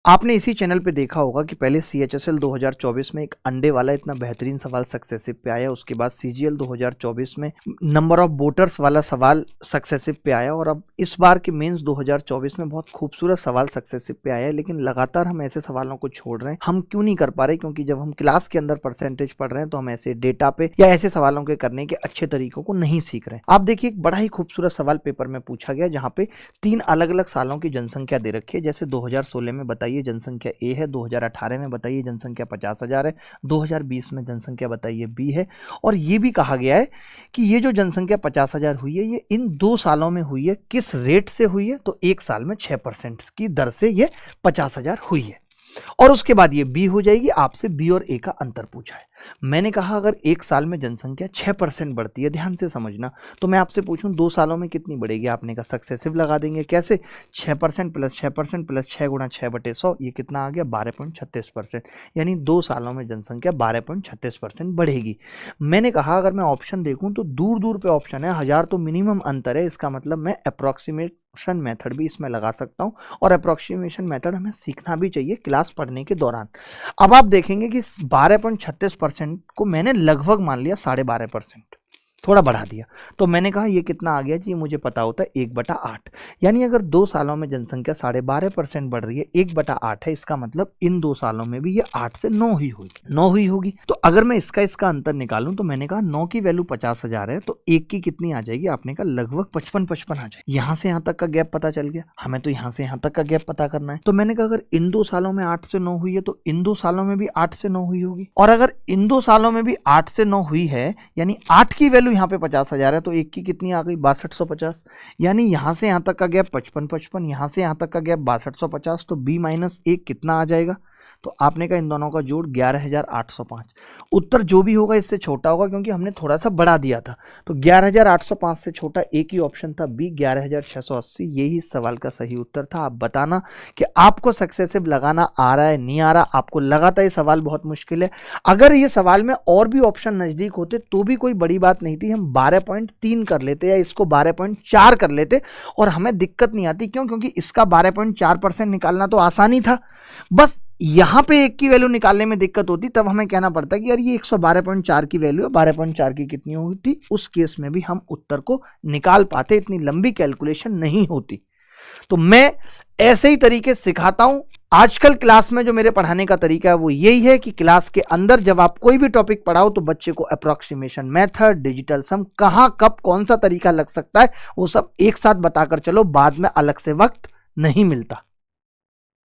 आपने इसी चैनल पे देखा होगा कि पहले CHSL 2024 में एक अंडे वाला इतना बेहतरीन सवाल सक्सेसिव पे आया, उसके बाद CGL 2024 में नंबर ऑफ वोटर्स वाला सवाल सक्सेसिव पे आया, और अब इस बार के मेंस 2024 में बहुत खूबसूरत सवाल सक्सेसिव पे आया है। लेकिन लगातार हम ऐसे सवालों को छोड़ रहे हैं। हम क्यों नहीं कर पा रहे? क्योंकि जब हम क्लास के अंदर परसेंटेज पढ़ रहे हैं तो हम ऐसे डेटा पे या ऐसे सवालों के करने के अच्छे तरीकों को नहीं सीख रहे हैं। आप देखिए, एक बड़ा ही खूबसूरत सवाल पेपर में पूछा गया जहाँ पे 3 अलग अलग सालों की जनसंख्या दे रखी है। जैसे 2016 में बताइए जनसंख्या A है, 2018 में बताइए जनसंख्या 50,000 है, 2020 में जनसंख्या बताइए B है, और ये भी कहा गया है कि ये जो जनसंख्या 50,000 हुई है ये इन 2 सालों में हुई है। किस रेट से हुई है? तो 1 साल में 6% की दर से ये 50,000 हुई है। और उसके बाद ये B हो जाएगी। आपसे B और A का अंतर पूछा है। मैंने कहा अगर 1 साल में जनसंख्या 6% बढ़ती है, ध्यान से समझना, तो मैं आपसे पूछूं 2 सालों में कितनी बढ़ेगी? आपने कहा सक्सेसिव लगा देंगे। कैसे? 6% प्लस 6% प्लस 6 गुणा 6/100, ये कितना आ गया? 12.36%। यानी 2 सालों में जनसंख्या 12.36% बढ़ेगी। मैंने कहा अगर मैं ऑप्शन देखूं तो दूर दूर पे ऑप्शन है, 1000 तो मिनिमम अंतर है। इसका मतलब मैं अप्रोक्सीमेशन मेथड भी इसमें लगा सकता हूं, और अप्रोक्सीमेशन मेथड हमें सीखना भी चाहिए क्लास पढ़ने के दौरान। अब आप देखेंगे कि 12.36% को मैंने लगभग मान लिया 12.5%, थोड़ा बढ़ा दिया। तो मैंने कहा ये कितना आ गया जी? ये मुझे पता होता है 1/8। यानी अगर 2 सालों में जनसंख्या 12.5% बढ़ रही है, 1/8 है, इसका मतलब इन 2 सालों में भी ये 8 से 9 ही होगी, 9 ही होगी। तो अगर मैं इसका अंतर निकालूं तो मैंने कहा 9 की वैल्यू 50,000 है, तो 1 की कितनी आ जाएगी? आपने कहा लगभग 55 आ जाएगी। यहां से यहां तक का गैप पता चल गया, हमें तो यहां से यहां तक का गैप पता करना है। तो मैंने कहा अगर इन 2 सालों में 8 से 9 हुई है तो इन 2 सालों में भी 8 से 9 हुई होगी, और अगर इन 2 सालों में भी 8 से 9 हुई है, यानी 8 की वैल्यू यहाँ पे 50,000 है, तो 1 की कितनी आ गई? 6250। यानी यहां से यहां तक का गैप 55, यहां से यहां तक का गैप 6250, तो B - 1 कितना आ जाएगा? तो आपने कहा इन दोनों का जोड़ 11,805। उत्तर जो भी होगा इससे छोटा होगा, क्योंकि हमने थोड़ा सा बढ़ा दिया था। तो 11,805 से छोटा एक ही ऑप्शन था, B 11,680। यही इस सवाल का सही उत्तर था। आप बताना कि आपको सक्सेसिव लगाना आ रहा है, नहीं आ रहा? आपको लगा था ये सवाल बहुत मुश्किल है। अगर ये सवाल में और भी ऑप्शन नजदीक होते तो भी कोई बड़ी बात नहीं थी, हम 12.3 कर लेते या इसको 12.4 कर लेते और हमें दिक्कत नहीं आती। क्यों? क्योंकि इसका 12.4% निकालना तो आसानी था। बस यहां पे 1 की वैल्यू निकालने में दिक्कत होती, तब हमें कहना पड़ता कि यार ये 112.4 की वैल्यू है, 12.4 की कितनी होती? उस केस में भी हम उत्तर को निकाल पाते, इतनी लंबी कैलकुलेशन नहीं होती। तो मैं ऐसे ही तरीके सिखाता हूं। आजकल क्लास में जो मेरे पढ़ाने का तरीका है वो यही है कि क्लास के अंदर जब आप कोई भी टॉपिक पढ़ाओ तो बच्चे को अप्रोक्सीमेशन मेथड, डिजिटल सम, कहां कब कौन सा तरीका लग सकता है वो सब एक साथ बताकर चलो, बाद में अलग से वक्त नहीं मिलता।